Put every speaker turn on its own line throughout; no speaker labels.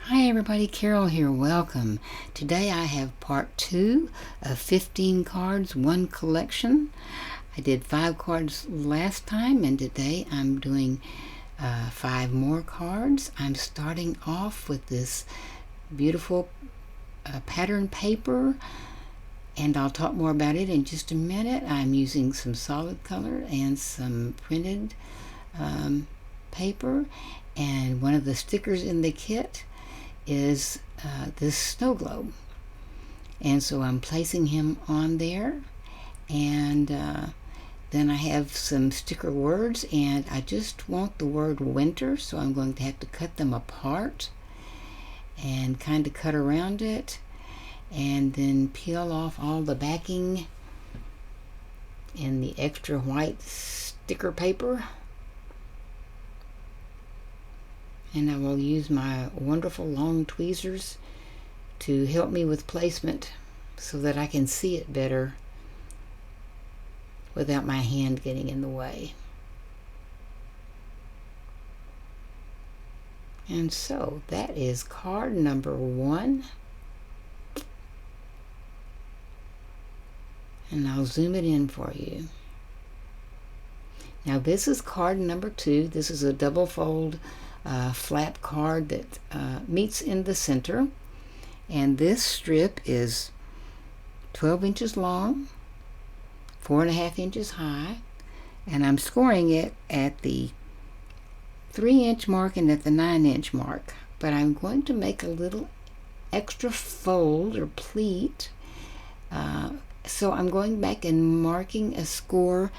Hi everybody, Carol here. Welcome. Today I have part 2 of 15 cards, one collection. I did 5 cards last time and today I'm doing 5 more cards. I'm starting off with this beautiful pattern paper and I'll talk more about it in just a minute. I'm using some solid color and some printed paper, and one of the stickers in the kit is this snow globe, and so I'm placing him on there, and then I have some sticker words, and I just want the word winter, so I'm going to have to cut them apart and kind of cut around it and then peel off all the backing and the extra white sticker paper. And I will use my wonderful long tweezers to help me with placement so that I can see it better without my hand getting in the way. And so that is card number 1. And I'll zoom it in for you. Now this is card number 2. This is a double fold flap card that meets in the center, and this strip is 12 inches long, 4.5 inches high, and I'm scoring it at the 3-inch mark and at the 9-inch mark, but I'm going to make a little extra fold or pleat, so I'm going back and marking a score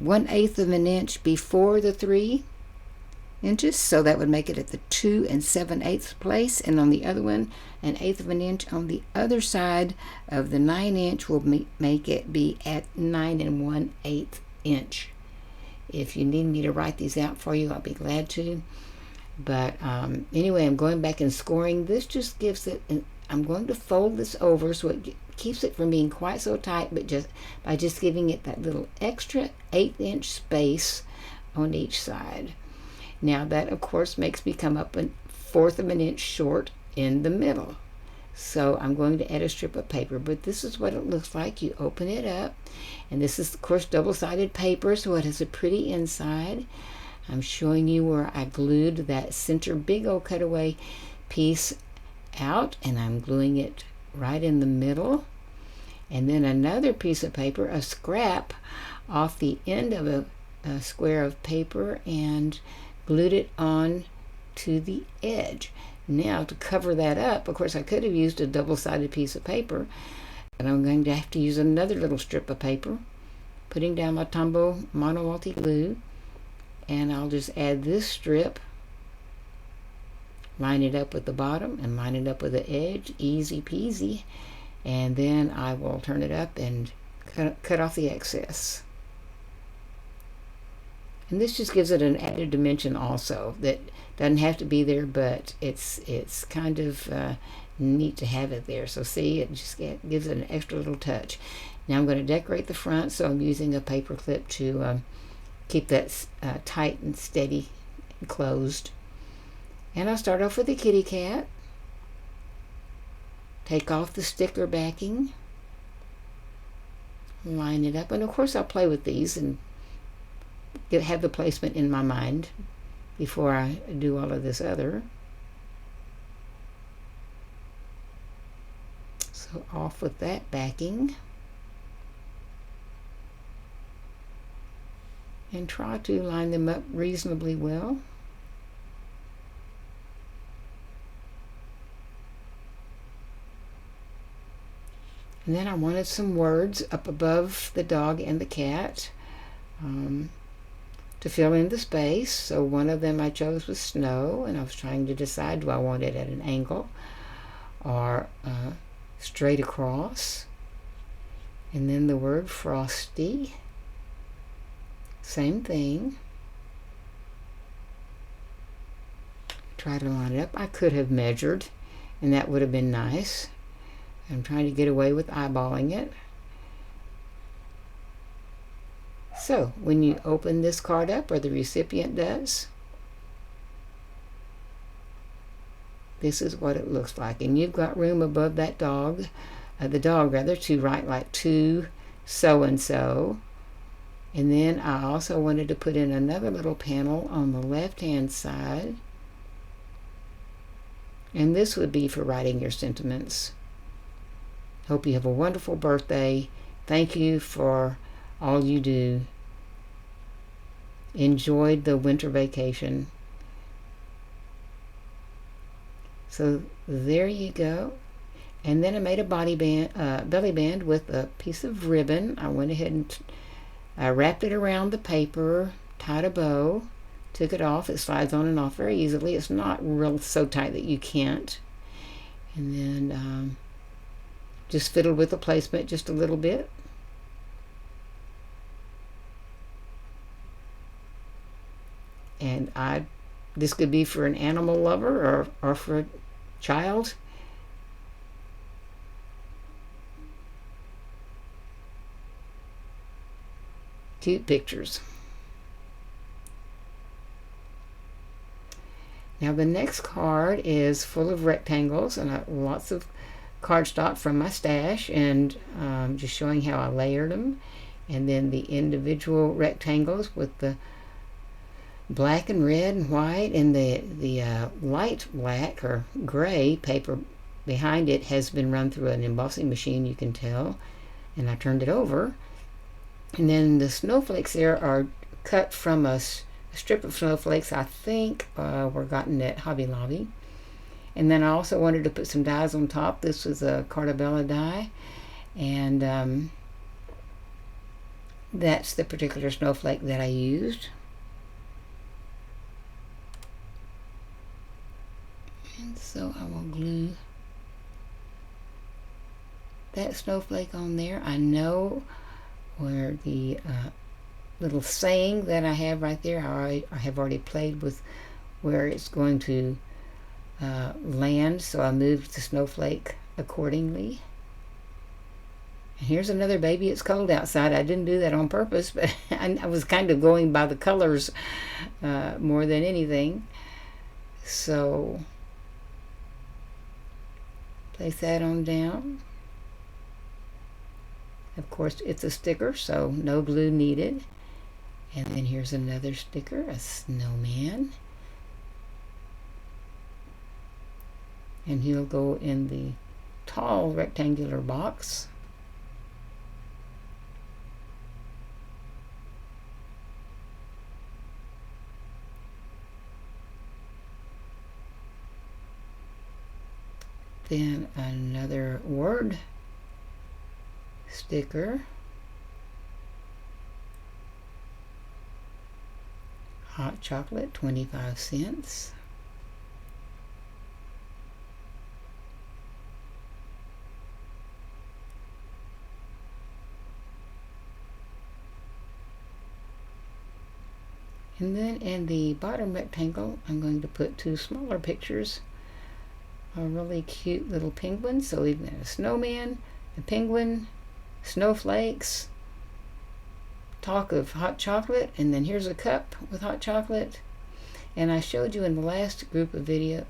1/8 of an inch before the 3 inches, so that would make it at the 2 7/8 place, and on the other one 1/8 of an inch on the other side of the 9-inch will make it be at 9 1/8 inch. If you need me to write these out for you, I'll be glad to, but anyway, I'm going back and scoring. This just gives it I'm going to fold this over so it keeps it from being quite so tight, but just by just giving it that little extra 1/8 space on each side. Now that of course makes me come up 1/4 of an inch short in the middle. So I'm going to add a strip of paper, but this is what it looks like. You open it up, and this is of course double-sided paper, so it has a pretty inside. I'm showing you where I glued that center big old cutaway piece out, and I'm gluing it right in the middle, and then another piece of paper, a scrap off the end of a square of paper, and glued it on to the edge. Now to cover that up, of course I could have used a double-sided piece of paper, but I'm going to have to use another little strip of paper, putting down my Tombow Mono Multi glue, and I'll just add this strip, line it up with the bottom and line it up with the edge, easy peasy, and then I will turn it up and cut off the excess. And this just gives it an added dimension also that doesn't have to be there, but it's kind of neat to have it there. So see, it just gives it an extra little touch. Now I'm going to decorate the front, so I'm using a paper clip to keep that tight and steady and closed. And I'll start off with the kitty cat. Take off the sticker backing, line it up, and of course I'll play with these and have the placement in my mind before I do all of this other. So off with that backing, and try to line them up reasonably well. And then I wanted some words up above the dog and the cat to fill in the space. So one of them I chose was snow, and I was trying to decide, do I want it at an angle or straight across? And then the word frosty, same thing. Try to line it up. I could have measured, and that would have been nice. I'm trying to get away with eyeballing it. So when you open this card up, or the recipient does, this is what it looks like. And you've got room above that dog, the dog rather, to write like to so-and-so. And then I also wanted to put in another little panel on the left-hand side. And this would be for writing your sentiments. Hope you have a wonderful birthday. Thank you for all you do. Enjoyed the winter vacation. So there you go. And then I made a belly band with a piece of ribbon. I went ahead and wrapped it around the paper, tied a bow, took it off. It slides on and off very easily. It's not real so tight that you can't. And then just fiddled with the placement just a little bit. And this could be for an animal lover or for a child. Cute pictures. Now the next card is full of rectangles and lots of cardstock from my stash, and just showing how I layered them. And then the individual rectangles with the black and red and white, and the light black or gray paper behind it has been run through an embossing machine, you can tell, and I turned it over. And then the snowflakes there are cut from a strip of snowflakes I think were gotten at Hobby Lobby. And then I also wanted to put some dies on top. This was a Cartabella die, and that's the particular snowflake that I used. And so I will glue that snowflake on there. I know where the little saying that I have right there, I have already played with where it's going to land, so I moved the snowflake accordingly. And here's another baby. It's cold outside. I didn't do that on purpose, but I was kind of going by the colors more than anything. So place that on down. Of course, it's a sticker, so no glue needed. And then here's another sticker, a snowman. And he'll go in the tall rectangular box. Then another word sticker. Hot chocolate, 25 cents. And then in the bottom rectangle, I'm going to put two smaller pictures. A really cute little penguin. So we've got a snowman, a penguin, snowflakes, talk of hot chocolate, and then here's a cup with hot chocolate. And I showed you in the last group of video,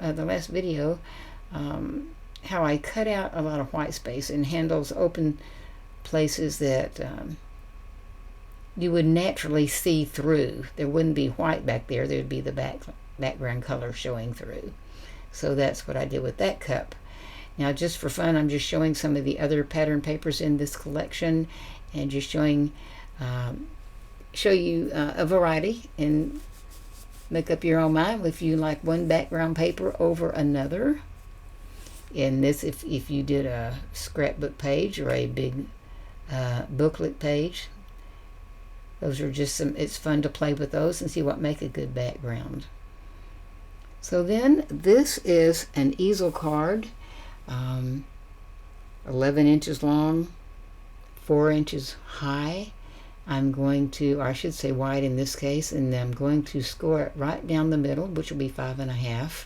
how I cut out a lot of white space and handles open places that you would naturally see through. There wouldn't be white back there. There'd be the background color showing through. So that's what I did with that cup. Now, just for fun, I'm just showing some of the other pattern papers in this collection, and just showing show you a variety, and make up your own mind if you like one background paper over another. In this, if you did a scrapbook page or a big booklet page, those are just some, it's fun to play with those and see what make a good background. So then this is an easel card, 11 inches long, 4 inches high. I'm going to, or I should say wide in this case, and I'm going to score it right down the middle, which will be 5.5.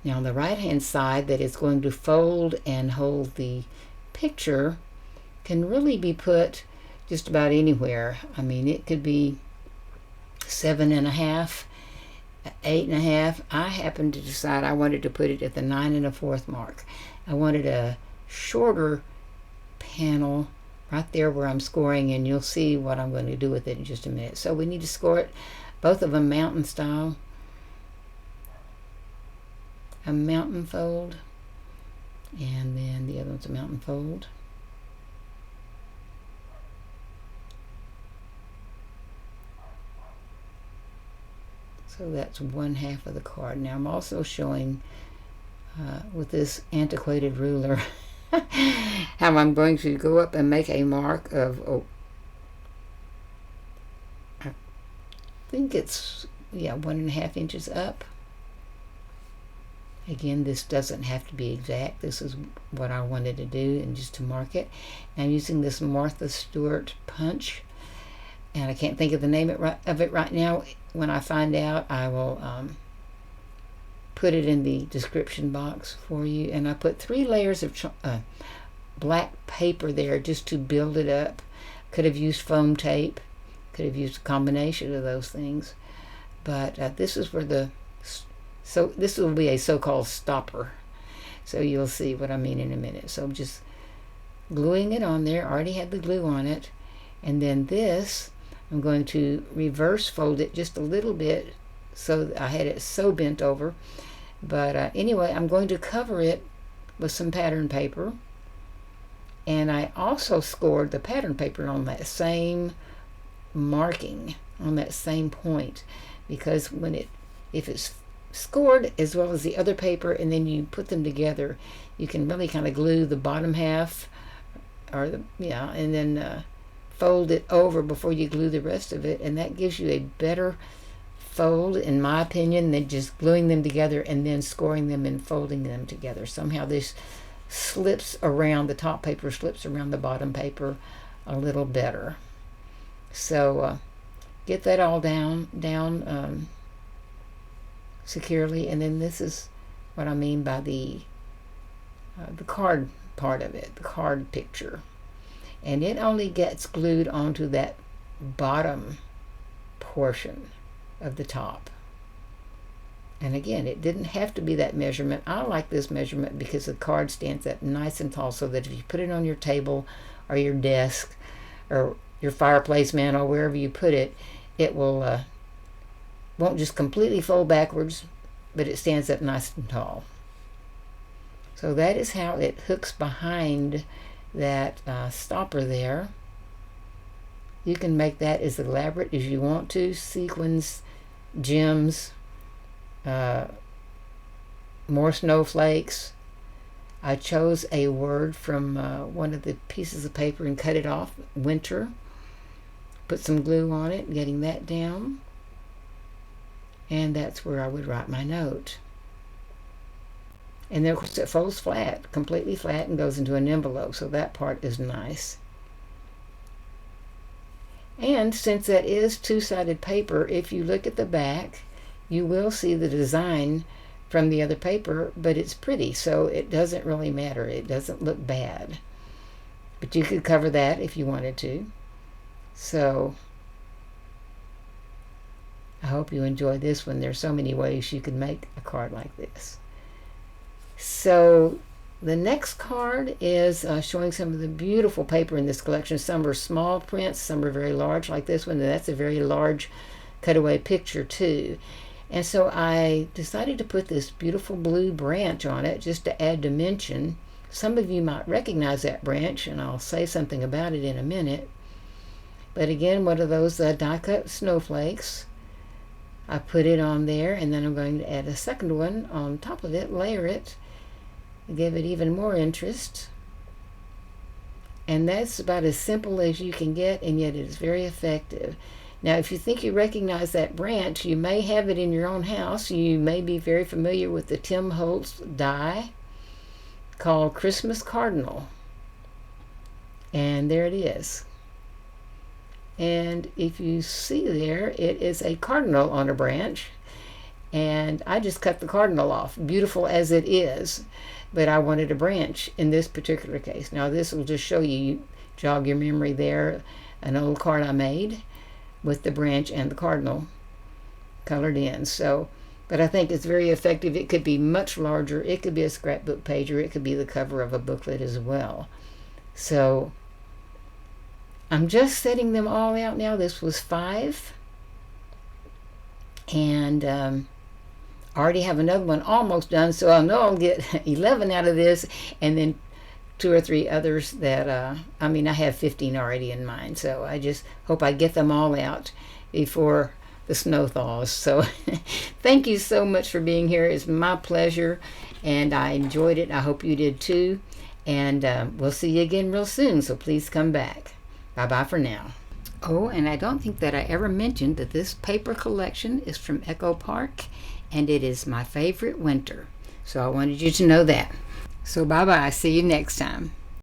Now on the right hand side that is going to fold and hold the picture can really be put just about anywhere. I mean, it could be 7.5, 8.5. I happened to decide I wanted to put it at the 9 1/4 mark. I wanted a shorter panel right there where I'm scoring, and you'll see what I'm going to do with it in just a minute. So we need to score it, both of them mountain style. A mountain fold, and then the other one's a mountain fold. So that's 1/2 of the card. Now I'm also showing with this antiquated ruler how I'm going to go up and make a mark of, I think it's, 1.5 inches up. Again, this doesn't have to be exact. This is what I wanted to do, and just to mark it. And I'm using this Martha Stewart punch, and I can't think of the name of it right now. When I find out, I will put it in the description box for you. And I put 3 layers of black paper there just to build it up. Could have used foam tape, could have used a combination of those things, but this is where this will be a so-called stopper. So you'll see what I mean in a minute. So I'm just gluing it on there. Already had the glue on it. And then this, I'm going to reverse fold it just a little bit, so I had it so bent over. But anyway, I'm going to cover it with some pattern paper. And I also scored the pattern paper on that same marking, on that same point, because if it's scored as well as the other paper, and then you put them together, you can really kind of glue the bottom half, and then fold it over before you glue the rest of it, and that gives you a better fold, in my opinion, than just gluing them together and then scoring them and folding them together. Somehow this slips around, the top paper slips around the bottom paper a little better. So get that all down securely. And then this is what I mean by the card part of it, the card picture. And it only gets glued onto that bottom portion of the top. And again, it didn't have to be that measurement. I like this measurement because the card stands up nice and tall, so that if you put it on your table or your desk or your fireplace mantle, wherever you put it, it will won't just completely fold backwards, but it stands up nice and tall. So that is how it hooks behind that stopper there. You can make that as elaborate as you want to. Sequins, gems, more snowflakes. I chose a word from one of the pieces of paper and cut it off, winter. Put some glue on it, getting that down. And that's where I would write my note. And then, of course, it folds flat, completely flat, and goes into an envelope. So that part is nice. And since that is two-sided paper, if you look at the back, you will see the design from the other paper, but it's pretty, so it doesn't really matter. It doesn't look bad. But you could cover that if you wanted to. So I hope you enjoy this one. There's so many ways you can make a card like this. So the next card is showing some of the beautiful paper in this collection. Some are small prints, some are very large, like this one. And that's a very large cutaway picture too. And so I decided to put this beautiful blue branch on it just to add dimension. Some of you might recognize that branch, and I'll say something about it in a minute. But again, one of those die-cut snowflakes. I put it on there, and then I'm going to add a second one on top of it, layer it, give it even more interest. And that's about as simple as you can get, and yet it is very effective. Now, if you think you recognize that branch, you may have it in your own house. You may be very familiar with the Tim Holtz die called Christmas Cardinal. And there it is. And if you see there, it is a cardinal on a branch. And I just cut the cardinal off, beautiful as it is. But I wanted a branch in this particular case. Now, this will just show you, jog your memory there, an old card I made with the branch and the cardinal. colored in. So, but I think it's very effective. It could be much larger. It could be a scrapbook page, or it could be the cover of a booklet as well. So I'm just setting them all out now. This was 5. And I already have another one almost done, so I know I'll get 11 out of this, and then 2 or 3 others that, I have 15 already in mind, so I just hope I get them all out before the snow thaws. So thank you so much for being here. It's my pleasure, and I enjoyed it. I hope you did too, and we'll see you again real soon, so please come back. Bye-bye for now. Oh, and I don't think that I ever mentioned that this paper collection is from Echo Park, and it is my favorite winter. So I wanted you to know that. So bye-bye. See you next time.